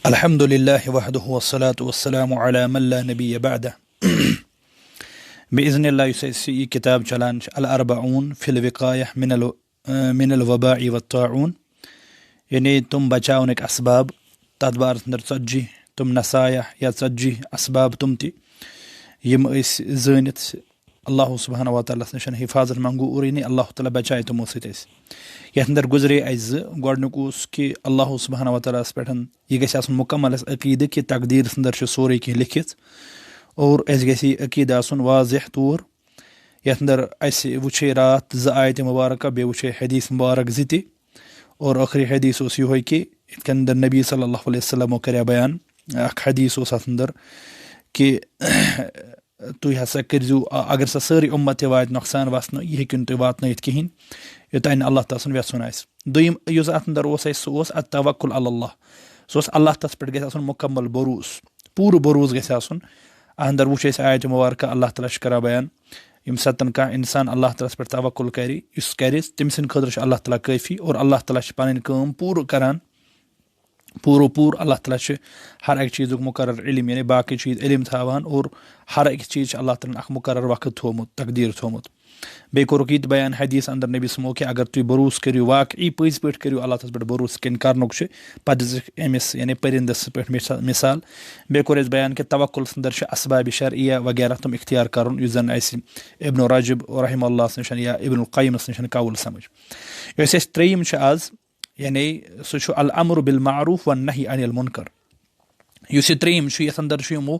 الحمد لله وحده والصلاة والسلام على من لا نبي بعده بإذن الله يسي كتاب چلان الأربعون في الوقاية من الوباء والطاعون يعني تم بچاونك أسباب تدبار تصجي تم نصايح يا تصجي أسباب تمتي يم إس زينت الله سبحانه وتعالى نشان حفاظت منگو أوريني الله تعالى بچاي تمو سيتس یتندر گزرے از گۄڈنیُک اوس کہ اللہ سبحانہ وتعالیٰ ہس پٮ۪ٹھ یہِ گژھِ آسُن مُکمل اسہِ عقیٖدٕ کہِ تقدیٖرس انٛدر چھُ سورُے کینٛہہ لیکھِتھ اور اسہِ گژھِ یہِ عقیٖدٕ آسُن واضح طور یتھ انٛدر اسہِ وٕچھے راتھ زٕ آیتہِ مُبارکہ بیٚیہِ وٕچھے حدیٖث مُبارک زٕ تہِ اور ٲخری حدیٖث اوس یِہوے کہِ یِتھ کٔنۍ انٛدر نبی صلی اللہ علیہ وسلمو کریٛا بیان اکھ حدیٖث اوس اتھ انٛدر کہِ تُہۍ ہسا کٔرۍزیو اگر سا سٲرٕے اُمت تہِ واتہِ نۄقصان وسنہٕ یہِ ہیٚکِو نہٕ تُہۍ واتنٲیِتھ کِہینۍ یوٚتانۍ نہٕ اللہ تعالیٰ سُنٛد یژھُن آسہِ دوٚیِم یُس اتھ انٛدر اوس اسہِ سُہ اوس التوکل علی اللہ سُہ اوس اللہ تعالیٰ ہس پٮ۪ٹھ گژھِ آسُن مُکمل بروسہٕ پوٗرٕ بروسہٕ گژھِ آسُن اتھ انٛدر وٕچھ اسہِ آیتہِ مُبارکہ اللہ تعالیٰ چھُ کران بیان ییٚمہِ ساتہٕ کانٛہہ انسان اللہ تعالیٰ ہس پٮ۪ٹھ توکل کرِ یُس کرِ تٔمۍ سٕنٛدِ خٲطرٕ چھُ اللہ تعالیٰ کٲفی اور اللہ تعالیٰ چھِ پنٕنۍ کٲم پوٗرٕ کران پوٗرٕ اللہ تعالیٰ چھُ ہر اکہِ چیٖزُک مُقرر علم یعنی باقٕے چیٖز علم تھاوان اور ہر أکِس چیٖز چھُ اللہ تعالیٰ ہن اکھ مُقرر وقت تھومُت تقدیٖر تھومُت بیٚیہِ کوٚرُکھ یہِ تہِ بیان حدیٖث انٛدر نبی سمو کہِ اگر تُہۍ بروسہٕ کٔرِو واقعی پٔزۍ پٲٹھۍ کٔرِو اللہ تعالیٰ ہس پٮ۪ٹھ بروسہٕ کِنۍ کرنُک چھُ پتہٕ دِژٕکھ أمِس یعنی پٔرِندس پٮ۪ٹھ مِثال بیٚیہِ کوٚر اَسہِ بیان کہِ توکُلس انٛدر چھُ اسبابِ شرعیہ وغیرہ تِم اختیار کرُن یُس زن اسہِ ابن رجب رحمہ اللہس نِش یا ابن القیمس نِش قول سمجھ یۄس اسہِ ترٛیٚیِم چھِ آز یعنی سُہ چھُ الامر بالمعروف والنہی عن المنکر یُس یہِ ترٛیٚیِم چھُ یتھ انٛدر چھُ یِمو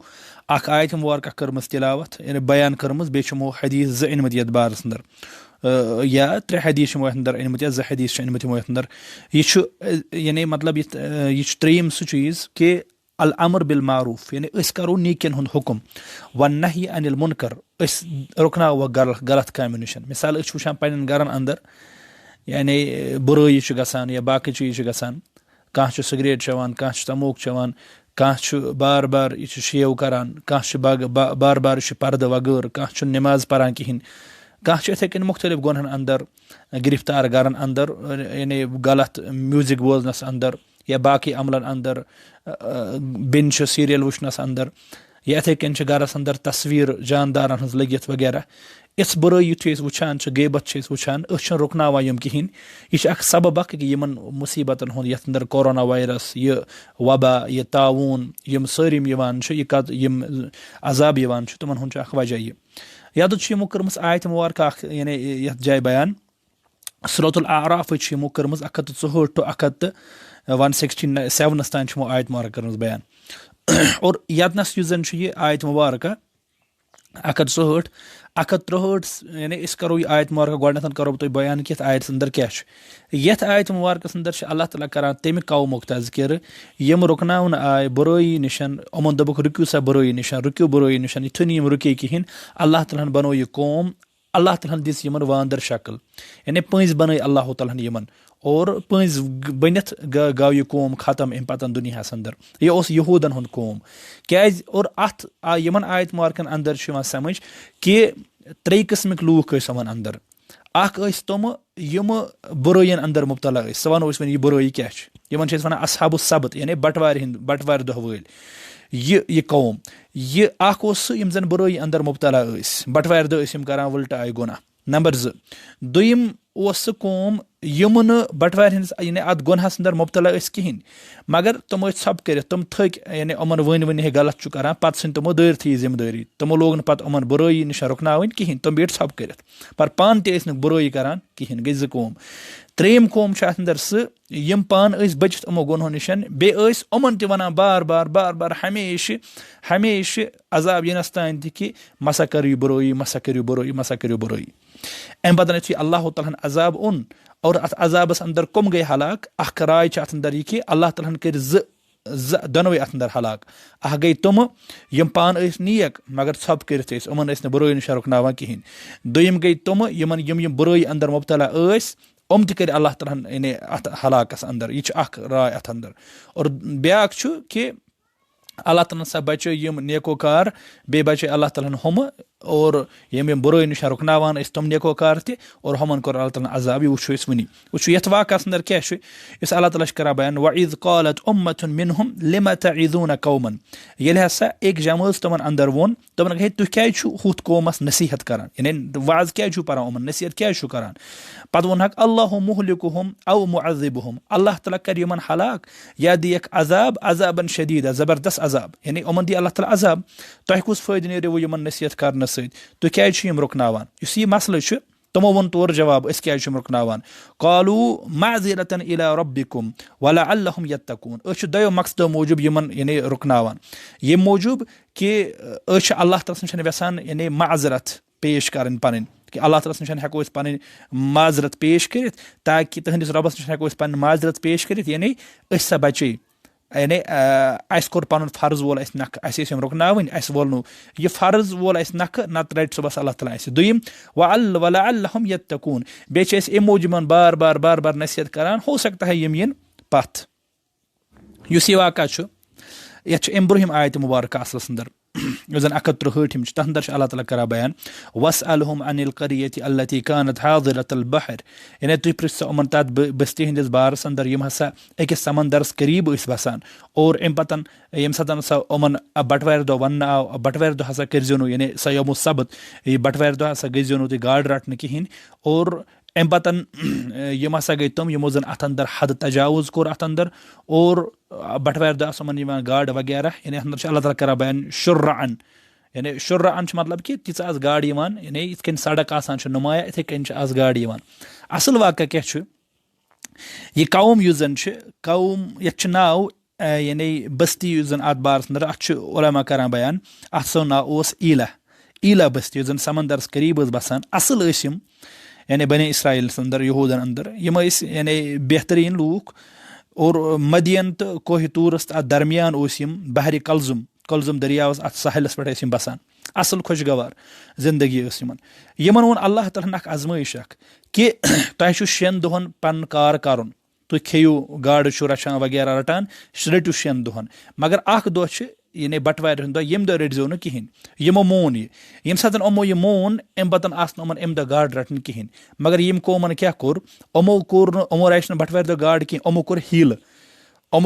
اکھ آیتہِ مُبارکہ کٔرمٕژ تِلاوت یعنی بیان کٔرمٕژ بیٚیہِ چھِ یِمو حدیٖث زٕ أنمٕتۍ یتھ بارس انٛدر یا ترٛےٚ حدیٖث چھِ یِمو یتھ انٛدر أنمٕتۍ یا زٕ حدیٖث چھِ أنمٕتۍ یِمو یتھ انٛدر یہِ چھُ یعنی مطلب یہِ چھُ ترٛیٚیِم سُہ چیٖز کہِ الامر بالمعروف یعنی أسۍ کرو نیٖکین ہُنٛد حُکم والنہی عن المنکر أسۍ رُکناووکھ غلط کامٮ۪و نِش مِثال أسۍ چھِ وٕچھان پنٕنٮ۪ن گرن انٛدر یعنی بُرٲیی چھِ گژھان یا باقٕے چیٖز چھِ گژھان کانٛہہ چھُ سِگریٹ چٮ۪وان کانٛہہ چھُ تموک چٮ۪وان کانٛہہ چھُ بار بار یہِ چھُ شیو کران کانٛہہ چھُ بار بار یہِ چھُ پردٕ وغٲر کانٛہہ چھُنہٕ نٮ۪ماز پران کہیٖنۍ کانٛہہ چھُ یِتھٕے کٔنۍ مُختٔلِف گۄنہن انٛدر گرفتار گرن انٛدر یعنی غلط میوٗزک بوزنس انٛدر یا باقٕے عملن انٛدر بیٚنہِ چھِ سیٖریل وٕچھنس انٛدر یا یِتھٕے کٔنۍ چھِ گرس انٛدر تصویٖر جاندارن ہٕنٛز لٔگِتھ وغیرہ یِژھ بُرٲیی یُتھُے أسۍ وٕچھان چھِ غیبت چھِ أسۍ وٕچھان أسۍ چھِنہٕ رُکناوان یِم کِہینۍ یہِ چھِ اکھ سبب اکھ کہِ یِمن مُصیٖبتن ہُنٛد یتھ انٛدر کورونا وایرس یہِ وبا یہِ تعاوٗن یِم سٲلِم یِوان چھِ یِم عذاب یِوان چھُ تِمن ہُنٛد چھُ اکھ وجہ یہِ یَتھ چھُ یِمو کٔرمٕژ آیتہِ مُبارکہ اکھ یعنی یتھ جایہِ بیان سورۃ الاعرافٕچ چھِ یِمو کٔرمٕژ 164 ٹُو 167 تانۍ چھِ یِمو آیتہِ مُبارکہ کٔرمٕژ بیان اور یتنس یُس زن چھُ یہِ آیتہِ مُبارکہ 164 163 یعنی أسۍ کرو یہِ آیتہِ مُبارکہ گۄڈنٮ۪تھ کرو بہٕ تۄہہِ بیان کہِ یتھ آیتس انٛدر کیاہ چھُ یتھ آیتہِ مُبارکس انٛدر چھِ اللہ تعالیٰ کران تمہِ قومُک تذکِرٕ یِم رُکناونہٕ آیہِ بُرٲیی نِش یِمن دوٚپُکھ رُکِو سا بُرٲیی نِش رُکِو بُرٲیی نِش یِتھُے نہٕ یِم رُکے کِہینۍ اللہ تعالیٰ ہن بنوو یہِ قوم اللہ تعالیٰ ہن دِژ یِمن واندر شکل یعنی پٔنٛزۍ بنٲے اللہ تعالیٰ ہن یِمن اور پٔنٛزۍ بٔنِتھ گوٚو یہِ قوم ختم امہِ پتن دُنیاہس انٛدر یہِ اوس یہوٗدن ہُنٛد قوم کیازِ اور اتھ یِمن آیتہِ مُبارکن انٛدر چھُ یِوان سمجھ کہِ ترٛیٚیہِ قٕسمٕکۍ لوٗکھ ٲسۍ یِمن انٛدر اکھ ٲسۍ تِمہٕ یِمہٕ بُرٲیین انٛدر مُبتلا ٲسۍ سُہ ونو أسۍ وۄنۍ یہِ بُرٲیی کیاہ چھِ یِمن چھِ أسۍ ونان اصحاب السبت یعنی بٹوارِ دۄہ وٲلۍ یہِ قوم یہِ اکھ اوس سُہ یِم زن بُرٲیی انٛدر مُبتلا ٲسۍ بٹوارِ دۄہ ٲسۍ یِم کران وٕلٹہٕ آیہِ گۄناہ نمبر 2 دوٚیِم اوس سُہ قوم یِم نہٕ بٹوارِ ہِنٛدِس یعنی اتھ گۄنہس انٛدر مُبتلا ٲسۍ کِہینۍ مگر تِم ٲسۍ ژھۄپہٕ کٔرِتھ تِم تھٔکۍ یعنی یِمن ؤنۍ ہے غلط چھُ کران پتہٕ ژھٕنۍ تِمو دٲرتھٕے یہِ ذمہٕ دٲری تِمو لوگ نہٕ پتہٕ یِمن بُرٲیی نِش رُکناوٕنۍ کِہینۍ تِم بیٖٹھۍ ژھۄپہٕ کٔرِتھ پر پانہٕ تہِ ٲسۍ نہٕ بُرٲیی کران کِہینۍ گٔے 2 قوم ترٛیٚیِم قوم چھِ اتھ انٛدر سُہ یِم پانہٕ ٲسۍ بٔچِتھ یِمو گۄنہو نِش بیٚیہِ ٲسۍ یِمن تہِ ونان بار بار ہمیشہِ عذاب یِنس تانۍ تہِ کہِ مسا کٔرِو یہِ بُرٲیی مسا کٔرِو بُرٲیی امہِ پتہٕ یُتھُے اللہ تعالیٰ ہن عذاب اوٚن اور اتھ عذابس انٛدر کٕم گٔے ہلاک اکھ راے چھِ اتھ انٛدر یہِ کہِ اللہ تعالیٰ ہن کٔرۍ دۄنوے اتھ انٛدر ہلاک اکھ گٔے تِمہٕ یِم پانہٕ ٲسۍ نیک مگر ژھۄپہٕ کٔرِتھ ٲسۍ یِمن ٲسۍ نہٕ بُرٲیی نِش رُکناوان کِہینۍ دوٚیِم گٔے تِمہٕ یِم بُرٲیی انٛدر مُبتلا ٲسۍ یِم تہِ کٔرۍ اللہ تعالیٰ ہن یعنی اتھ ہلاکس انٛدر یہِ چھِ اکھ راے اتھ انٛدر اور بیاکھ چھُ کہِ اللہ تعالیٰ ہن سا بچٲے یِم نیکوکار بیٚیہِ بچٲے اللہ تعالیٰ ہن ہُمہٕ اور یِم بُرٲے نِش رُکناوان ٲسۍ تِم نیکوکار تہِ اور ہُمن کوٚر اللہ تعالیٰ عذاب. یہِ وٕچھو أسۍ وٕنی. وٕچھو یَتھ واقعس انٛدر کیاہ چھُ یُس اللہ تعالیٰ چھُ کران بیان وَإِذْ قالت أُمَّةٌ مِنْهُمْ لِمَ تَعِظُونَ قَوْمًا. ییٚلہِ ہسا أکۍ جمٲژ تِمن انٛدر ووٚن تِمن ہے تُہۍ کیازِ چھِو ہُتھ قومس نصیحت کران یعنی واز کیازِ چھُو پران یِمن نصیحت کیازِ چھُو کران. پتہٕ ووٚنہکھ اللہُ مُہلِکُہُم او مُعذِبُہُم. اللہ تعالیٰ کرِ یِمن ہلاک یا دِیَکھ عذاب عذابن شدیٖدا زبردست عذاب یعنی یِمن دی اللہ تعالیٰ عذاب. تۄہہِ کُس فٲیدٕ نیریو یِمن نصیحت کرنہٕ سۭتۍ تُہۍ کیازِ چھِو یِم رُکناوان. یُس یہِ مسلہٕ چھُ تِمو ووٚن تورٕ جواب أسۍ کیازِ چھِ یِم رُکناوان. قالوٗ معذرتن اِلی ربکُم ولعلہم یتقوٗن. أسۍ چھِ دۄیو مقصدو موٗجوٗب یِمن یعنی رُکناوان ییٚمہِ موٗجوٗب کہِ أسۍ چھِ اللہ تعالیٰ سٕنٛدۍ یژھان یعنی معذرت پیش کرٕنۍ پنٕنۍ کہِ اللہ تعالیٰ سٕنٛدۍ ہٮ۪کو أسۍ پنٕنۍ معذرت پیش کٔرِتھ تاکہِ تٕہنٛدِس رۄبس نِش ہٮ۪کو أسۍ پنٕنۍ معذرت پیش کٔرِتھ یعنی أسۍ سا بچے یعنی اَسہِ کوٚر پنُن فرض وول اَسہِ نکھٕ اَسہِ ٲسۍ یِم رُکناوٕنۍ اَسہِ وول نہٕ یہِ فرض وول اَسہِ نکھٕ نتہٕ رٹہِ صُبحس اللہ تعالیٰ اَسہِ. دوٚیِم ولعلہم یتقوٗن. بیٚیہِ چھِ أسۍ اَمہِ موٗجوٗب یِمن بار بار نصیحت کران ہو سکتا ہے یِم یِن پتھ. یُس یہِ واقعہ چھُ یتھ چھُ اَمہِ برٛونٛہِم آیتہِ مُبارکہ اصلس انٛدر یُس زن 163 چھُ تتھ انٛدر چھُ اللہ تعالیٰ کران بیان وَاسْأَلْهُمْ عَنِ الْقَرْيَةِ الَّتِي كَانَتْ حَاضِرَةَ الْبَحْرِ. یعنی تُہۍ پرٛژھِو سا یِمن تتھ بستی ہٕنٛدِس بارس انٛدر یِم ہسا أکِس سمندرس قریٖب ٲسۍ بسان اور اَمہِ پتہٕ ییٚمہِ ساتہٕ ہسا یِمن بٹوارِ دۄہ وننہٕ آو بٹوارِ دۄہ ہسا کٔرزیٚو نہٕ یعنی سۄ یومو سبت یہِ بٹوارِ دۄہ ہسا گٔژھزیٚو نہٕ تُہۍ گاڈٕ رٹنہٕ کہیٖنۍ. اور اَمہِ پتہٕ یِم ہسا گٔے تِم یِمو زن اتھ انٛدر حد تجاوُز کوٚر اتھ انٛدر اور بٹوارِ دۄہ آسہٕ یِمن یِوان گاڈٕ وغیرہ یعنی اتھ انٛدر چھُ اللہ تعالیٰ کران بیان شُرعن یعنی شُرعن چھُ مطلب کہِ تیٖژاہ آسہٕ گاڈٕ یِوان یعنی یِتھ کٔنۍ سڑک آسان چھِ نُمایاں یِتھٕے کٔنۍ چھِ آز گاڈٕ یِوان. اصل واقعہ کیاہ چھُ یہِ قوم یُس زن چھِ قوم یتھ چھُ ناو یعنی بستی یُس زن اتھ بارس انٛدر اتھ چھُ عُلما کران بیان اتھ سُنٛد ناو اوس ایٖلا بستی یُس زن سمندرس قریٖب ٲس بسان. اصل ٲسۍ یِم یعنی بنی اسرائیلس انٛدر یہوٗدن انٛدر یِم ٲسۍ یعنی بہتریٖن لوٗکھ اور مدین تہٕ کوہِ طوٗرس تہٕ اتھ درمیان اوس یِم بحرِ کلزم دٔریاوس اتھ ساحلس پٮ۪ٹھ ٲسۍ یِم بسان. اصل خۄشگوار زندگی ٲس یِمن ووٚن اللہ تعالیٰ ہن اکھ ازمٲیش اکھ کہِ تۄہہِ چھُو 6 دۄہن پنُن کار کرُن تُہۍ کھیٚیِو گاڈٕ چھُو رچھان وغیرہ رٹان رٔٹِو 6 دۄہن مگر اکھ دۄہ چھُ یعنی بٹوارِ ہُنٛد دۄہ ییٚمہِ دۄہ رٔٹزیٚو نہٕ کہیٖنۍ. یِمو مون ییٚمہِ ساتہٕ یِمو یہِ مون اَمہِ پتہٕ آسہٕ نہٕ یِمن اَمہِ دۄہ گاڈٕ رٹنہِ کہیٖنۍ. مگر ییٚمہِ قومن کیاہ کوٚر یِمو رچھ نہٕ بٹوارِ دۄہ گاڈٕ کینٛہہ یِمو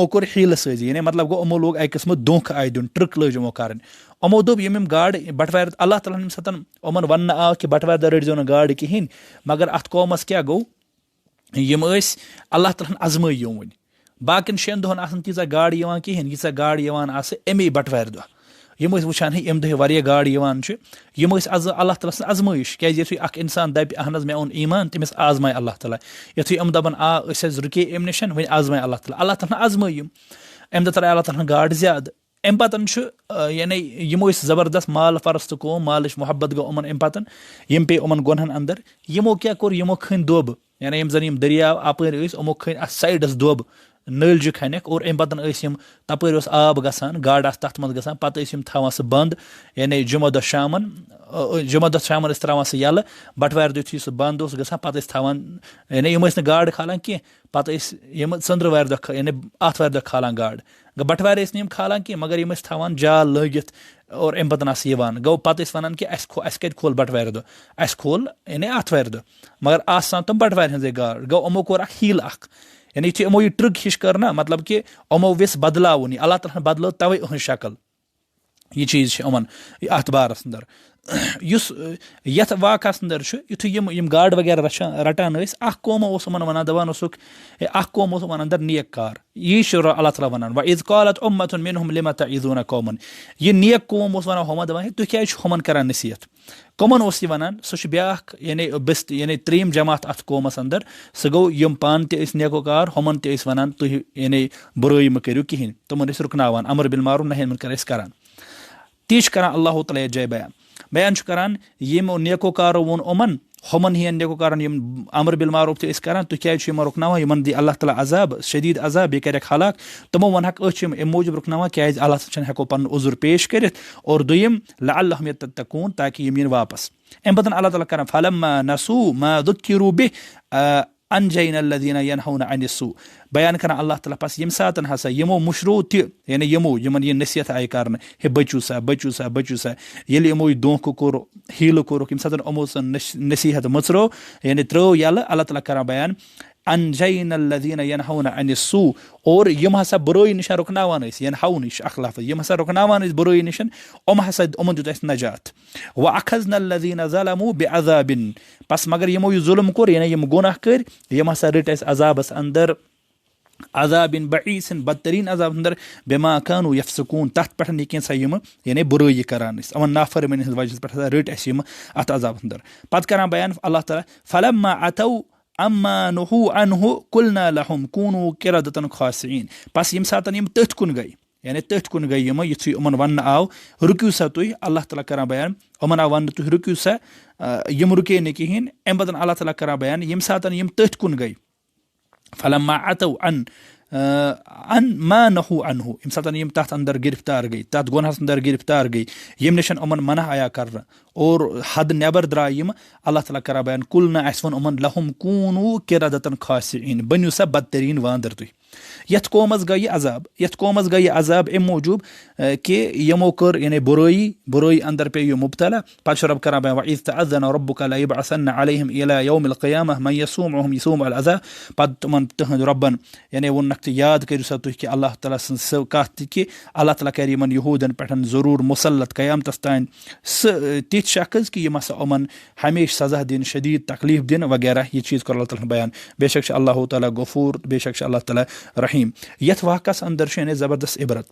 کوٚر ہیٖلہٕ سٲزی یعنی مطلب گوٚو یِمو لوگ اکہِ قٕسمہٕ دھوکہٕ آیہِ دیُن ٹرک لٲج یِمو کرٕنۍ. یِمو دوٚپ یِم گاڈٕ بٹوارِ اللہ تعالیٰ ہن ییٚمہِ ساتہٕ یِمن وننہٕ آو کہِ بٹوارِ دۄہ رٔٹزیٚو نہٕ گاڈٕ کہیٖنۍ مگر اتھ قومس کیاہ گوٚو یِم ٲسۍ اللہ تعالیٰ ہن ازمٲیی وٕنۍ باقین 6 دۄہن آسن تیٖژاہ گاڈٕ یِوان کہیٖنۍ ییٖژاہ گاڈٕ یِوان آسہٕ اَمے بٹوارِ دۄہ. یِم ٲسۍ وٕچھان ہے اَمہِ دۄہ واریاہ گاڈٕ یِوان چھِ یِم ٲسۍ اللہ تعالیٰ سٕنٛز ازمٲیش کیازِ یِتھُے اکھ انسان دپہِ اہن حظ مےٚ اوٚن ایٖمان تٔمِس آزمایہِ اللہ تعالیٰ. یِتھُے یِم دپان أسۍ حظ رُکے اَمہِ نِش وۄنۍ آزمایہِ اللہ تعالیٰ آزمٲیہِ یِم اَمہِ دۄہ ترایہِ اللہ تعالیٰ ہن گاڈٕ زیادٕ. اَمہِ پتہٕ چھُ یعنی یِم ٲسۍ زبردست مال فرست قوم مالٕچ محبت گوٚو یِمن اَمہِ پتہٕ یِم پیٚیہِ یِمن گۄنہن انٛدر. یِمو کیاہ کوٚر یِمو کھٔنۍ دوٚب یعنی یِم زن یِم دٔریاو اپٲرۍ ٲسۍ یِمو کھٔنۍ اتھ سایڈس دوٚب نٲلجہِ کھنٮ۪کھ اور اَمہِ پتہٕ ٲسۍ یِم تپٲرۍ اوس آب گژھان گاڈٕ آسہٕ تتھ منٛز گژھان پتہٕ ٲسۍ یِم تھاوان سُہ بنٛد یعنی جُمعہ دۄہ شامن ٲسۍ تراوان سُہ یَلہٕ بٹوارِ دۄہ یُتھُے سُہ بنٛد اوس گژھان پتہٕ ٲسۍ تھاوان یعنی یِم ٲسۍ نہٕ گاڈٕ کھالان کینٛہہ پتہٕ ٲسۍ یِم ژٔنٛدٕروارِ دۄہ یعنی آتھوارِ دۄہ کھالان گاڈٕ بٹوارِ ٲسۍ نہٕ یِم کھالان کینٛہہ مگر یِم ٲسۍ تھاوان جال لٲگِتھ اور اَمہِ پتہٕ آسہٕ یِوان گوٚو پتہٕ ٲسۍ وَنان کہِ اَسہِ کَتہِ کھول بٹوارِ دۄہ اَسہِ کھول یعنی آتھوارِ دۄہ مگر آسان تِم بٹوارِ ہٕنٛزے گاڈٕ گوٚو یِمو کوٚر اکھ ہیٖل اکھ یعنی یُتھُے یِمو یہِ ٹرک ہِش کٔر نا مطلب کہِ یِمو ویٚژھ بدلاوُن یہِ اللہ تعالیٰ ہن بدلٲو تَوے یِہٕنٛز شکل. یہِ چیٖز چھِ یِمن اتھ بارس انٛدر یُس یتھ واقعس انٛدر چھُ یِتھُے یِم گاڈٕ وغیرہ رٹان ٲسۍ اکھ قوما اوس یِمن ونان دپان اوسُکھ اکھ قوم اوس یِمن انٛدر نیک کار یی چھُ اللہ تعالیٰ ونان وَإِذْ قالت أُمَّةٌ مِنْهُمْ لِمَ تَعِظُونَ قَوْمًا. یہِ نیک قوم اوس ونان ہُمن دپان ہے تُہۍ کیازِ چھِو ہُمن کران نصیحت. کٕمن اوس یہِ ونان سُہ چھُ بیاکھ یعنی یعنی 3یم جماعت اتھ قومس انٛدر سُہ گوٚو یِم پانہٕ تہِ ٲسۍ نیکوکار ہُمن تہِ ٲسۍ ونان تُہۍ یعنی بُرٲیی مہٕ کٔرِو کہیٖنۍ تِمن ٲسۍ رُکناوان امر بالمعروف نہی عن المنکر ٲسۍ کران. تی چھُ کران اللہ تعالیٰ یتھ جایہِ بیان چھُ کران یِمو نیکوکارو ووٚن یِمن ہُمن ہِوٮ۪ن نیکوکارن یِم امر بالمعروف تہِ ٲسۍ کران تُہۍ کیازِ چھِو یِمن رُکناوان یِمن دی اللہ تعالیٰ عذاب شدیٖد عذاب بیٚیہِ کَرٮ۪کھ ہلاک. تِمو ووٚنہکھ أسۍ چھِ یِم اَمہِ موٗجوٗب رُکناوان کیازِ اللہ تعالیٰ چھِنہٕ ہٮ۪کو پنُن عُذر پیش کٔرِتھ اور دوٚیِم لعلہم یتقوٗن تاکہِ یِم یِن واپس. اَمہِ پتہٕ اللہ تعالیٰ کران فلما نسوٗ ما ذُکِّروا بِہ انجینا الذین ینہون عن السوء بیان کران اللہ تعالیٰ پس ییٚمہِ ساتہٕ ہسا یِمو مُشرو تہِ یعنی یِمن یہِ نصیحت آیہِ کرنہٕ ہے بٔچِو سا بٔچِو سا بٔچِو سا ییٚلہِ یِمو یہِ دھوکہٕ کوٚر ہیٖلہٕ کوٚرُکھ ییٚمہِ ساتہٕ یِمو سُہ نصیحت مٕژرو یعنی ترٲو یَلہٕ اللہ تعالیٰ کران بیان انجینا الذین ینہون عن السوء اور یِم ہسا بُرٲیی نِش رُکناوان ٲسۍ ینہون یہِ چھُ اکھ لفظ یِم ہسا رُکناوان ٲسۍ بُرٲیی نِش یِمن دیُت اَسہِ نجات وَأَخَذْنَا الَّذِينَ ظَلَمُوا بِعَذَابٍ پس مگر یِمو یہِ ظُلم کوٚر یعنی یِم گۄناہ کٔرۍ یِم ہسا رٔٹۍ اَسہِ عذابس اندر عذابٍ بَعیٖثٍ بدتریٖن عذاب اندر بِما كانوا يفسقون تتھ پٮ۪ٹھ یہِ کینٛژھا یِم یعنی بُرٲیی کران ٲسۍ یِمن نافرمٲنی ہٕنٛدِ وجہ پٮ۪ٹھ ہسا رٔٹۍ اَسہِ یِم اتھ عذابس اندر پتہٕ کران بیان اللہ تعالیٰ فلما عتوا عما نهوا عنه قلنا لهم كونوا قردة خاسئين پس ییٚمہِ ساتہٕ یِم تٔتھۍ کُن گٔے یعنی تٔتھۍ کُن گٔے یِم یِتھُے یِمن وننہٕ آو رُکِو سا تُہۍ اللہ تعالیٰ کران بیان یِمن آو وننہٕ تُہۍ رُکِو سا یِم رُکے نہٕ کِہینۍ امہِ پتہٕ اللہ تعالیٰ کران بیان ییٚمہِ ساتہٕ یِم تٔتھۍ کُن گٔے فلما عتوا عن ما نهوا عنه ییٚمہِ ساتہٕ یِم تتھ اندر گرفتار گٔے تتھ گۄنہس اندر گرفتار گٔے ییٚمہِ نِش یِمن منع آیا کرنہٕ اور حد نٮ۪بر درٛاے یِم اللہ تعالیٰ کران بیان کُل نہٕ اَسہِ ووٚن یِمن لہم کوٗنوٗ قِردَةً خاسِعیٖن بٔنِو سا بدتریٖن وانٛدر تُہۍ یتھ قومس گٔے یہِ عذاب یتھ قومس گٔے یہِ عذاب امہِ موٗجوٗب کہِ یِمو کٔر یعنی بُرٲیی اندر پیٚیہِ یہِ مُبتلا پتہٕ چھُ رۄب کران بیان وَإِذْ تَأَذَّنَ رَبُّكَ لَيَبْعَثَنَّ عَلَيْهِمْ إِلَى يَوْمِ الْقِيَامَةِ مَن يَسُومُهُمْ سُوءَ الْعَذَابِ پتہٕ تِمن تٕہنٛدِ رۄبن یعنی ووٚننکھ تہٕ یاد کٔرِو سا تُہۍ کہِ اللہ تعالیٰ سٕنٛز سۄ کتھ تہِ کہِ اللہ تعالیٰ کرِ یِمن یہوٗدن پٮ۪ٹھ ضروٗر مُسلط قیامتس تانۍ سُہ تِتھۍ شخص کہِ یِم ہسا یِمن ہمیشہٕ سزا دِنۍ شدیٖد تکلیٖف دِنہٕ وغیرہ یہِ چیٖز کوٚر اللہ تعالیٰ ہن بیان بے شک چھُ اللہ تعالیٰ غفوٗر بے شک چھُ اللہ تعالیٰ رحیٖم یتھ واقعس اندر چھُ یعنی زبردست عبرت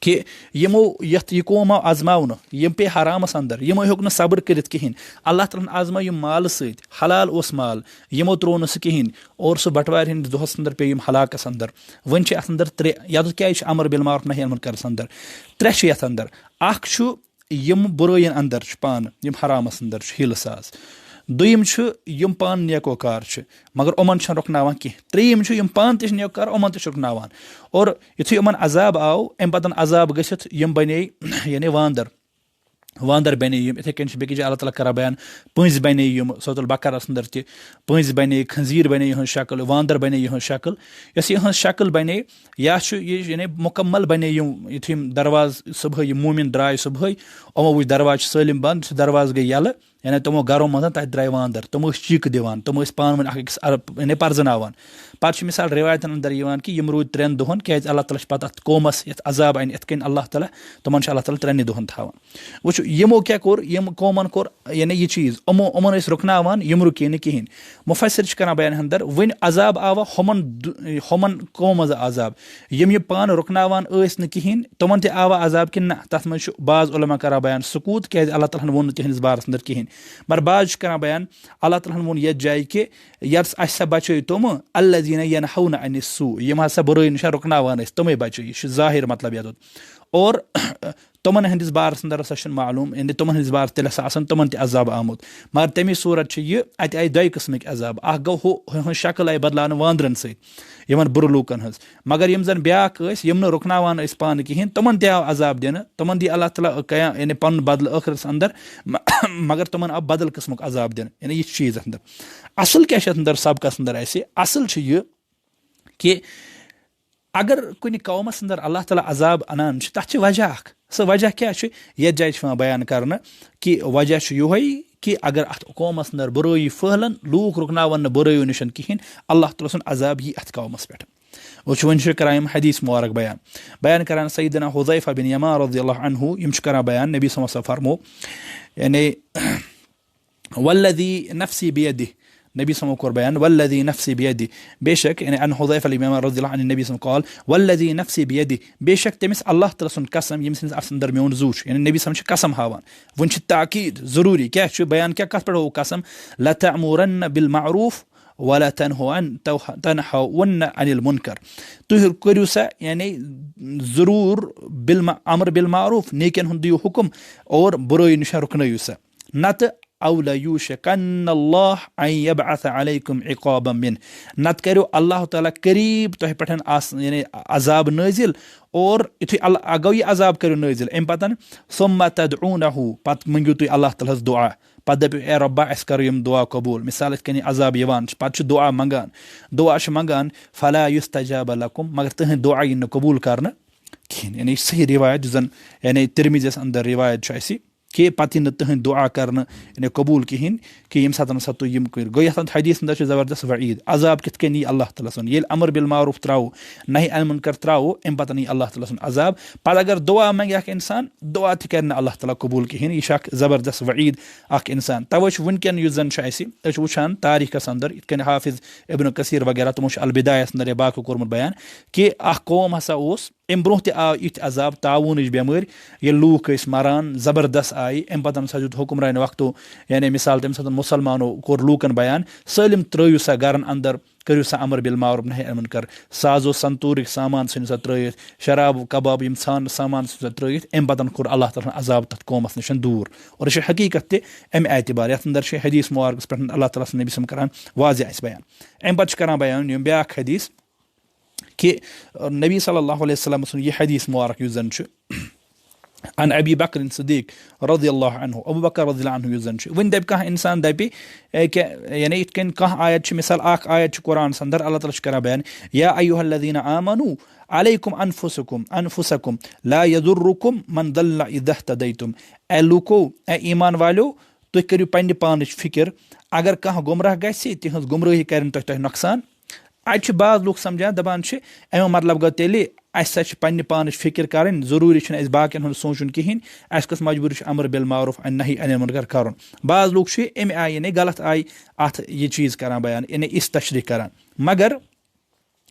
کہِ یِمو یتھ یہِ قوم آو آزماونہٕ یِم پیٚیہِ حرامس اندر یِمو ہیوٚک نہٕ صبر کٔرِتھ کِہینۍ اللہ تعالیٰ ہن آزمٲو یِم مالہٕ سۭتۍ حلال اوس مال یِمو تروو نہٕ سُہ کِہینۍ اور سُہ بٹوارِ ہٕنٛدِس دۄہس اندر پیٚیہِ یِم ہلاکس اندر وۄنۍ چھِ اتھ اندر ترٛےٚ یتھ کیازِ چھُ امر بالمعروف نہی عن المنکرس اندر ترٛےٚ چھِ یتھ اندر اکھ چھُ یِم بُرٲیین اندر چھُ پانہٕ یِم حرامس اندر چھُ ہیٖلہٕ ساز دوٚیِم چھُ یِم پانہٕ نیکوکار چھِ مگر یِمن چھنہٕ رُکناوان کینٛہہ ترٛیٚیِم چھُ یِم پانہٕ تہِ چھِ نیکوکار یِمن تہِ چھِ رُکناوان اور یِتھُے یِمن عذاب آو امہِ پتہٕ عذاب گٔژھِتھ یِم بنے یعنی وانٛدر بنے یِم یِتھٕے کٔنۍ چھِ بیٚکِس جایہِ اللہ تعالیٰ کران بیان پٔنٛزۍ بنے یِم سورۃ البقرس اندر تہِ پٔنٛزۍ بنے کھٔنزیٖر بنے یِہٕنٛز شکٕل وانٛدر بنے یِہٕنٛز شکٕل یۄس یِہٕنٛز شکٕل بنے یا چھُ یہِ یعنی مُکمل بنے یِم یِتھُے یِم درواز صبحٲے یِم موٗمِن درٛاے صبحٲے یِمو وٕچھ درواز چھِ سٲلِم بنٛد سُہ درواز گٔے یَلہٕ یعنی تِمو گرو منٛز تتہِ درٛاے وانٛدر تِم ٲسۍ چیٖکہٕ دِوان تِم ٲسۍ پانہٕ ؤنۍ اکھ أکِس یعنی پرزناوان پتہٕ چھُ مِثال رِوایتن اندر یِوان کہِ یِم روٗدۍ 3 دۄہن کیازِ اللہ تعالیٰ چھُ پتہٕ اتھ قومس یتھ عذاب انہِ یِتھ کٔنۍ اللہ تعالیٰ تِمن چھُ اللہ تعالیٰ 3 دۄہن تھاوان وٕچھو یِمو کیاہ کوٚر یِم قومن کوٚر یعنی یہِ چیٖز یِمن ٲسۍ رُکناوان یِم رُکے نہٕ کِہینۍ مُفسر چھِ کران بیان اندر وۄنۍ عذاب آوا ہُمن قومو منٛز عذاب یِم یہِ پانہٕ رُکناوان ٲسۍ نہٕ کِہینۍ تِمن تہِ آوا عذاب کِنہٕ نہ تتھ منٛز چھُ بعض علما کران بیان سکوٗت کیازِ اللہ تعالیٰ ہن ووٚن نہٕ تِہنٛدِس بارس اندر کِہینۍ مگر بعض چھِ کران بیان اللہ تعالیٰ ہن ووٚن یتھ جایہِ کہِ یتھ اَسہِ سا بچٲے تِمہٕ الذیٖنَ ینہون عن السوٗء یِم ہسا بُرٲیی نِش رُکناوان ٲسۍ تِمے بچٲے یہِ چھُ ظٲہِر مطلب یتھ اور تِمن ہٕنٛدِس بارس اندر ہسا چھُنہٕ معلوٗم یعنی تِمن ہٕنٛدِس بارس تیٚلہِ ہسا آسان تِمن تہِ عذاب آمُت مگر تَمہِ صوٗرت چھِ یہِ اتہِ آیہِ 2 قٕسمٕکۍ عذاب اکھ گوٚو ہُہٕنٛز شکٕل آیہِ بدلاونہٕ وانٛدرن سۭتۍ یِمن بُرٕ لوٗکن ہٕنٛز مگر یِم زن بیاکھ ٲسۍ یِم نہٕ رُکناوان ٲسۍ پانہٕ کِہینۍ تِمن تہِ آو عذاب دِنہٕ تِمن دی اللہ تعالیٰ یعنی پنُن بدلہٕ ٲخرس اندر مگر تِمن آو بدل قٕسمُک عذاب دِنہٕ یعنی یہِ چھُ چیٖز اتھ اندر اصل کیاہ چھُ اتھ اندر سبقس اندر اسہِ اصل چھُ یہِ کہِ اگر کُنہِ قومس اندر اللہ تعالیٰ عذاب انان چھُ تتھ چھِ وجہ اکھ سُہ وجہ کیاہ چھُ یتھ جایہِ چھُ یِوان بیان کرنہٕ کہِ وجہ چھُ یِہوے کہِ اگر اتھ قومس اندر بُرٲیی پھٔہلن لوٗکھ رُکناون نہٕ بُرٲیو نِش کِہینۍ اللہ تعالیٰ سُنٛد عذاب یی اتھ قومس پٮ۪ٹھ وۄنۍ چھِ کران یِم حدیث مُبارک بیان کران سیدنا حُذیفہ بن یمان رضی اللہ عنہ یِم چھِ کران بیان نبی صلی اللہ علیہ وسلم فرمو یعنی والذی نفسی بیدہ نبی صلی اللہ علیہ وسلم کوٚر بیان والذی نفسی بیدہ بے شک یعنی ان حُذیفہ بن یمان رضی اللہ عنہ نبی صلی اللہ علیہ وسلم قال والذی نفسی بیدہ بے شک تٔمِس اللہ تعالیٰ سُنٛد قسم ییٚمہِ سٕنٛدِس اتھ اندر میون زُو چھُ یعنی نبی صلی اللہ علیہ وسلم چھُ قسم ہاوان وۄنۍ چھِ تاکیٖد ضروٗری کیاہ چھُ بیان کیاہ کتھ پٮ۪ٹھ ہووُکھ قسم لتأمرن بالمعروف ولا تنہون عن المنکر تُہۍ کٔرِو سا یعنی ضروٗر امر بالمعروف نیکین ہُنٛد دِیِو حُکم اور بُرٲیی نِش رُکنٲیِو سا نتہٕ او لیوٗشکن اللہ ان یبعث علیکم عقابا منہ نتہٕ کٔرِو اللہ تعالیٰ قریٖب تۄہہِ پٮ۪ٹھ آسان یعنی عذاب نٲزِل اور یِتھُے گوٚو یہِ عذاب کٔرِو نٲزِل امہِ پتہٕ ثم تدعونہ پتہٕ مٔنگِو تُہۍ اللہ تعالیٰ ہس دُعا پتہٕ دٔپِو اے رۄبا اَسہِ کَرو یِم دُعا قبوٗل مِثال یِتھ کٔنۍ عذاب یِوان چھِ پتہٕ چھِ دُعا منٛگان دُعا چھِ منٛگان فلا یُستجاب لکُم مگر تٕہٕنٛدۍ دُعا یِن نہٕ قبوٗل کرنہٕ کِہیٖنۍ یعنی یہِ چھِ صحیح رِوایت یُس زن یعنی تِرمِزیَس انٛدر رِوایت چھُ اَسہِ کہِ پتہٕ یِن نہٕ تٕہٕنٛدۍ دُعا کرنہٕ یعنی قبوٗل کِہیٖنۍ کہِ ییٚمہِ ساتہٕ ہسا تُہۍ یِم کٔرِو گوٚو یَتھ حدیٖث انٛدر چھُ زبردست وعیٖد عذاب کِتھ کٔنۍ یی اللہ تعالیٰ سُنٛد ییٚلہِ امر بالمعروٗف ترٛاوو نہی عن المنکر ترٛاوو اَمہِ پتہٕ یی اللہ تعالیٰ سُنٛد عذاب پتہٕ اگر دُعا منٛگہِ اکھ اِنسان دُعا تہِ کرِ نہٕ اللہ تعالیٰ قبوٗل کِہیٖنۍ یہِ چھُ اکھ زبردست وعیٖد اکھ اِنسان تَوے چھُ وٕنکیٚن یُس زن چھُ اَسہِ أسۍ چھِ وٕچھان تاریٖخس انٛدر یِتھ کٔنۍ حافظ ابن کثیٖر وغیرہ تِمو چھُ البِدایس انٛدر یا باقٕے کوٚرمُت بیان کہِ اکھ قوم ہسا اوس اَمہِ برونٛہہ تہِ آو یِتھۍ عذاب تعاوٗنٕچ بٮ۪مٲرۍ ییٚلہِ لوٗکھ ٲسۍ مران زبردست آیہِ اَمہِ پتہٕ ہسا دیُت حُکمرانہِ وقتو یعنی مِثال تَمہِ ساتہٕ مُسلمانو کوٚر لوٗکن بیان سٲلِم ترٲیِو سا گرن انٛدر کٔرِو سا امر بالمعروٗف نہی عن المنکر سازو سنتوٗرٕکۍ سامان ژھٕنِو سا ترٲیِتھ شراب کباب یِم ژھانٛڈنہٕ سامان ژھٕنِو سا ترٲیِتھ اَمہِ پتہٕ کوٚر اللہ تعالیٰ ہن عذاب تتھ قومس نِش دوٗر اور یہِ چھِ حقیٖقت تہِ اَمہِ اعتبار یتھ انٛدر چھِ حدیٖث مُبارکس پٮ۪ٹھ اللہ تعالیٰ سُنٛد نبی صٲب کران واضح اَسہِ بیان اَمہِ پتہٕ چھِ کران بیان یِم بیاکھ حدیٖث کہِ نبی صلی اللہ علیہ وسلم سُنٛد یہِ حدیٖث مُبارک یُس زن چھُ ان ابی بکر صدیٖق رضی اللہ عنہ ابوٗ بکر رضی اللہ عنہ یُس زن چھُ وۄنۍ دپہِ کانٛہہ انسان دپہِ کہِ یعنی یِتھ کٔنۍ کانٛہہ آیت چھِ مِثال اکھ آیت چھِ قرآنس انٛدر اللہ تعالیٰ چھُ کران بیان یا ایُہا الذیٖنَ آمنوٗ علیکُم انفُسکُم لا یضُرُکُم من ضل اذا اہتدیتُم اے لوٗکو اے ایٖمان والیو تُہۍ کٔرِو پننہِ پانٕچ فِکر اگر کانٛہہ گُمراہ گژھِ تِہنٛز گُمرٲہی کرن تۄہہِ نۄقصان اَتہِ چھِ بعض لُکھ سمجھان دپان چھِ امیُک مطلب گوٚو تیٚلہِ اَسہِ سا چھِ پننہِ پانٕچ فِکر کرٕنۍ ضروٗری چھُنہٕ اَسہِ باقین ہُنٛد سونٛچُن کِہینۍ اَسہِ کۄس مجبوٗری چھِ امر بالمعروٗف نہی عن المنکر کرُن بعض لُکھ چھِ اَمہِ آیہِ یعنی غلط آیہِ اتھ یہِ چیٖز کران بیان یعنی یِژھ تشریح کران مگر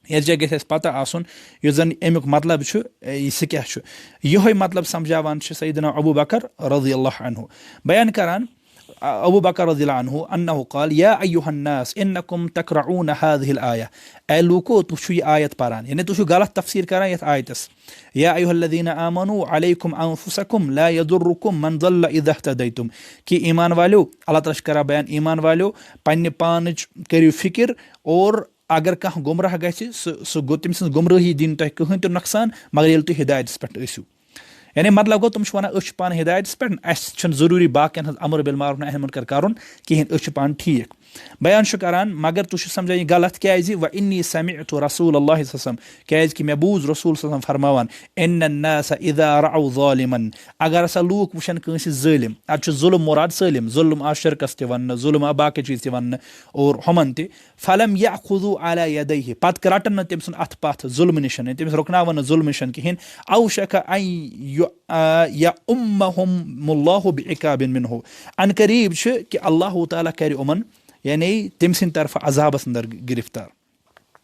یتھ جایہِ گژھِ اَسہِ پتہ آسُن یُس زن امیُک مطلب چھُ یہِ سُہ کیاہ چھُ یِہوے مطلب سمجھاوان چھِ سیدنا ابوٗ بکر رضی اللہ عنہ بیان کران ابوٗ بکر رضی اللہ عنہ انہُ قال یا ایُہا الناس انکم تقرعون هذه الآیہ اے لوٗکو تُہۍ چھِو یہِ آیت پران یعنی تُہۍ چھِو غلط تفسیٖر کران یتھ آیتس یا ایُہا الذیٖنَ آمنوٗ علیکُم انفُسکُم لا یضُرُکُم من ضل اذا اہتدیتُم کہِ ایٖمان والیو اللہ تعالیٰ چھُ کران بیان ایٖمان والیو پننہِ پانٕچ کٔرِو فِکر اور اگر کانٛہہ گُمراہ گژھِ سُہ گوٚو تٔمۍ سٕنٛز گُمرٲہی دِنۍ تۄہہِ کٕہٕنۍ تہِ نۄقصان مگر ییٚلہِ تُہۍ ہِدایتس پٮ۪ٹھ ٲسِو یعنی مطلب گوٚو تِم چھِ ونان أسۍ چھِ پانہٕ ہِدایتس پٮ۪ٹھ اَسہِ چھُنہٕ ضروٗری باقین ہٕنٛز امر بالمعروٗف نہی عن المنکر کرُن کِہینۍ أسۍ چھِ پانہٕ ٹھیٖک بیان چھُ کران مگر تُہۍ چھِو سمجھان یہِ غلط کیازِ و انی سمعت رسول اللہ صلی اللہ علیہ وسلم کیازِ کہِ مےٚ بوٗز رسول صلی اللہ علیہ وسلم فرماوان ان الناس اذا رعوا ظالما اگر ہسا لوٗکھ وٕچھن کٲنٛسہِ ظٲلِم اتہِ چھُ ظُلم مُراد سٲلِم ظُلم آو شرکس تہِ وننہٕ ظُلم آو باقٕے چیٖز تہِ وننہٕ اور ہُمن تہِ فلم یأخذوا علی یدیہ پتہٕ رٹن نہٕ تٔمۍ سُنٛد اتھٕ پتھ ظُلمہٕ نِشن تٔمِس رُکناون نہٕ ظُلمہٕ نِشن کِہینۍ اوشک ان یؤمہم اللہ بعقاب منہ ان قریٖب چھُ کہِ اللہ تعالیٰ کرِ یِمن یعنی تٔمۍ سٕنٛدِ طرفہٕ عذابس انٛدر گرفتار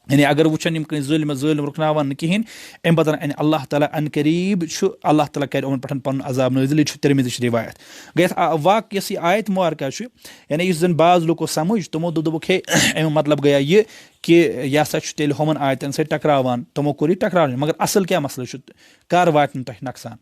یعنی اگر وٕچھن یِم کٲنٛسہِ ظٲلِم رُکناون نہٕ کِہینۍ اَمہِ پتہٕ انہِ اللہ تعالیٰ ان قریٖب چھُ اللہ تعالیٰ کرِ یِمن پٮ۪ٹھ پنُن عذاب نٲزِل یہِ چھُ تِرمِزِچ رِوایت گٔے یتھ واقع یۄس یہِ آیت مُبارکہ چھُ یعنی یُس زن بعض لُکو سمجھ تِمو دوٚپُکھ ہے امیُک مطلب گٔیا یہِ کہِ یہِ ہسا چھُ تیٚلہِ ہُمن آیتن سۭتۍ ٹکراوان تِمو کوٚر یہِ ٹکراوان مگر اصل کیاہ مسلہٕ چھُ کر واتہِ نہٕ تۄہہِ نۄقصان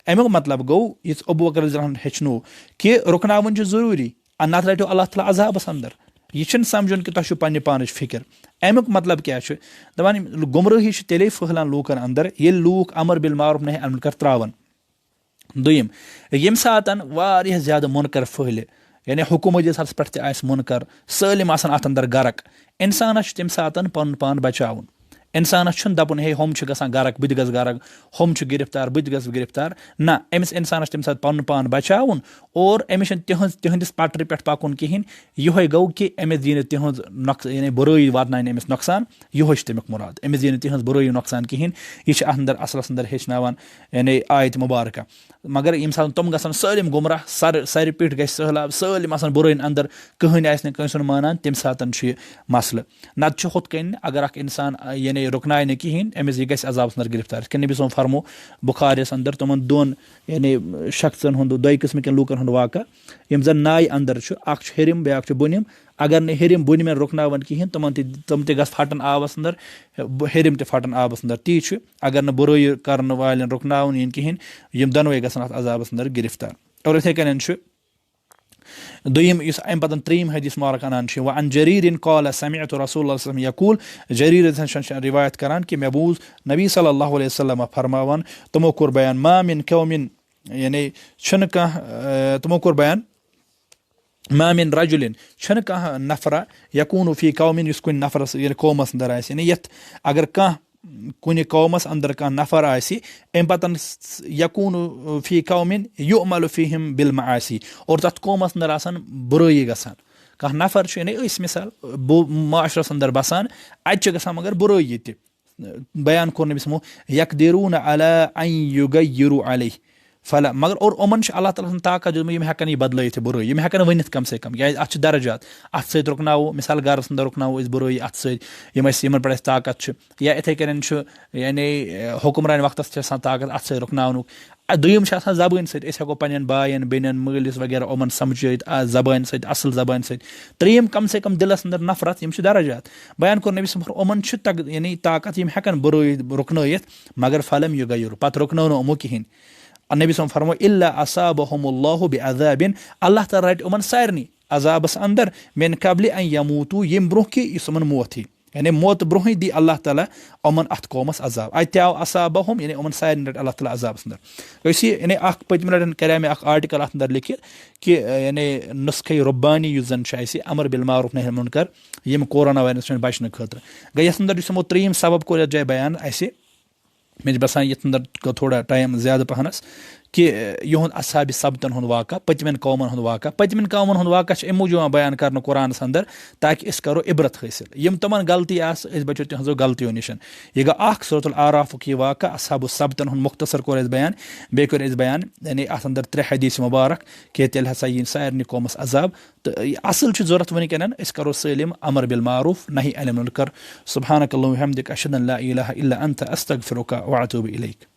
امیُک مطلب گوٚو یُس ابوٗ بکر رضی اللہ عنہ ہیٚچھنو کہِ رُکناوُن چھُ ضروٗری نتہٕ رٹیو اللہ تعالیٰ عذابس انٛدر یہِ چھُنہٕ سمجھُن کہِ تۄہہِ چھُو پننہِ پانٕچ فِکر امیُک مطلب کیاہ چھُ دپان گُمرٲہی چھِ تیٚلے پھٔہلان لوٗکن انٛدر ییٚلہِ لوٗکھ امر بالمعروٗف نہی عن المنکر تراون دوٚیِم ییٚمہِ ساتہٕ واریاہ زیادٕ مُنکر پھٔہلہِ یعنی حکوٗمتی سطحس پٮ۪ٹھ تہِ آسہِ مُنکر سٲلِم آسان اتھ انٛدر غرق انسانس چھُ تمہِ ساتہٕ پنُن پان بچاوُن انسانس چھُنہٕ دپُن ہے ہُم چھِ گژھان غرق بہٕ تہِ گژھٕ غرق ہُم چھِ گرفتار بہٕ تہِ گژھٕ گرفتار نہ أمِس انسانس چھُ تمہِ ساتہٕ پنُن پان بچاوُن اور أمِس چھُنہٕ تِہنٛدِس پٹرِ پٮ۪ٹھ پکُن کِہینۍ یِہوے گوٚو کہِ أمِس دِی نہٕ تِہنٛز یعنی بُرٲیی واتناونہِ أمِس نۄقصان یِہوے چھُ تمیُک مُراد أمِس دِی نہٕ تِہنٛز بُرٲیی نۄقصان کِہینۍ یہِ چھِ اتھ انٛدر اصلس انٛدر ہیٚچھناوان یعنی آیت مُبارکہ مگر ییٚمہِ ساتہٕ تِم گژھن سٲلِم گُمراہ سرِ پیٚٹھۍ گژھِ سہلاب سٲلِم آسان بُرٲیِن انٛدر کٕہٕنۍ آسہِ نہٕ کٲنٛسہِ ہُنٛد مانان تمہِ ساتہٕ چھُ یہِ مسلہٕ نتہٕ چھُ ہُتھ کٔنۍ اگر اکھ انسان یعنی رُکنایہِ نہٕ کِہینۍ أمِس یہِ گژھِ عذابس انٛدر گرفتار یِتھ کٔنۍ نبی صٲبن فرمو بُخاریَس انٛدر تِمن دۄن یعنی شخصن ہُنٛد دۄیہِ قٕسمہٕ کٮ۪ن لوٗکن ہُنٛد واقعہ یِم زن نایہِ انٛدر چھُ اکھ چھُ ہیٚرِم بیاکھ چھُ بۄنِم اگر نہٕ ہیٚرِم بۄنمٮ۪ن رُکناون کِہینۍ تِم تہِ گژھِ پھٹن آبس انٛدر ہیٚرِم تہِ پھٹن آبس انٛدر تی چھُ اگر نہٕ بُرٲیی کرن والٮ۪ن رُکناوُن یِن کِہینۍ یِم دۄنوے گژھن اتھ عذابس انٛدر گرفتار اور یِتھٕے کٔنۍ چھُ دوٚیِم یُس اَمہِ پتہٕ ترٛیٚیِم حدیٖث مُبارک انان چھِ وَ ان جریٖرن قال سمعت رسول اللہ صلی اللہ علیہ وسلم یقول جریٖر چھِ رِوایت کران کہِ مےٚ بوٗز نبی صلی اللہ علیہ وسلم فرماوان تِمو کوٚر بیان ما من قومن یعنی چھُنہٕ کانٛہہ تِمو کوٚر بیان ما من رجل چھنہٕ کانٛہہ نفرا یکوٗنو فی قومِن یُس کُنہِ نفرس یعنی قومس انٛدر آسہِ یعنی یتھ اگر کانٛہہ کُنہِ قومس انٛدر کانٛہہ نفر آسہِ امہِ پتن یکوٗنو فی قومِن یُعملُ فیہم بالمعاصی اور تتھ قومس انٛدر آسان بُرٲیی گژھان کانٛہہ نفر چھُ یعنی أسۍ مِثال معاشرس انٛدر بسان اتہِ چھِ گژھان مگر بُرٲیی تہِ بیان کوٚر نبی صلی یقدروٗن علی ان یُغیروا علیہ فلا مگر اور یِمن چھُ اللہ تعالیٰ ہن طاقت دیُتمُت یِم ہٮ۪کن یہِ بدلٲیِتھ یہِ بُرٲیی یِم ہٮ۪کن ؤنِتھ کم سے کم کیٛازِ اتھ چھِ درجات اتھ سۭتۍ رُکناوو مِثال گرس انٛدر رُکناوو أسۍ بُرٲیی اتھ سۭتۍ یِمن پٮ۪ٹھ اَسہِ طاقت چھُ یا یِتھٕے کٔنۍ چھُ یعنی حُکمرانہِ وقتس چھِ آسان طاقت اتھ سۭتۍ رُکناونُک دوٚیِم چھِ آسان زبٲنۍ سۭتۍ أسۍ ہٮ۪کو پنٕنٮ۪ن بایَن بیٚنٮ۪ن مٲلِس وغیرہ یِمن سمجھٲیِتھ زبانہِ سۭتۍ اصٕل زبانہِ سۭتۍ ترٛیٚیِم کم سے کم دِلس انٛدر نفرت یِم چھِ درجات بیان کوٚر نبی صلی یِمن چھُ یعنی طاقت یِم ہٮ۪کن بُرٲیی رُکنٲیِتھ مگر فلم یُغیروا پتہٕ رُکنٲو نہٕ یِمو کِہینۍ نبی صلی فرمو الا اصابہم اللہ بعذابٍ اللہ تعالیٰ رٹہِ یِمن سارنٕے عذابس انٛدر من قبلِ ان یموٗتوٗ ییٚمہِ برونٛہہ کہِ یُس یِمن موت یی یعنی موتہٕ برونٛہٕے دی اللہ تعالیٰ یِمن اتھ قومس عذاب اتہِ تہِ آو اصابہم یعنی یِمن سارنٕے رٹہِ اللہ تعالیٰ عذابس انٛدر یُس یہِ یعنی اکھ پٔتمہِ لٹہِ کرے مےٚ اکھ آرٹِکل اتھ انٛدر لیکھِتھ کہِ یعنی نُسخے رُبانی یُس زن چھُ اسہِ امر بالمعروف نہی عن المنکر یِم کورونا وایرس نِش بچنہٕ خٲطرٕ گٔے یتھ انٛدر یُس یِمو ترٛیٚیِم سبب کوٚر یتھ جایہِ بیان اسہِ مےٚ چھُ باسان یتھ انٛدر گوٚو تھوڑا ٹایم زیادٕ پہنس کہِ یِہُنٛد اصحابِ سبتن ہُنٛد واقعہ پٔتمٮ۪ن قومن ہُنٛد واقعہ پٔتمٮ۪ن قومن ہُنٛد واقعہ چھُ امہِ موٗجوٗب یِوان بیان کرنہٕ قرآنس انٛدر تاکہِ أسۍ کرو عبرت حٲصِل یِم تِمن غلطی آسہٕ أسۍ بچو تِہنٛزو غلطیو نِش یہِ گوٚو اکھ سورۃ العرافُک یہِ واقعہ اصحابُ السبتن ہُنٛد مختصر کوٚر اَسہِ بیان بیٚیہِ کوٚر اَسہِ بیان یعنی اتھ انٛدر 3 حدیث مُبارک کہِ تیٚلہِ ہسا یی سارنٕے قومس عذاب تہٕ یہِ اصل چھُ ضوٚرتھ وٕنکیٚن أسۍ کرو سٲلِم امر بالمعروف نہی عن المنکر سبحانک اللہُمَّ وبحمدک اشہدُ ان لا اِلہَ الا انت استغفرک واتوب الیک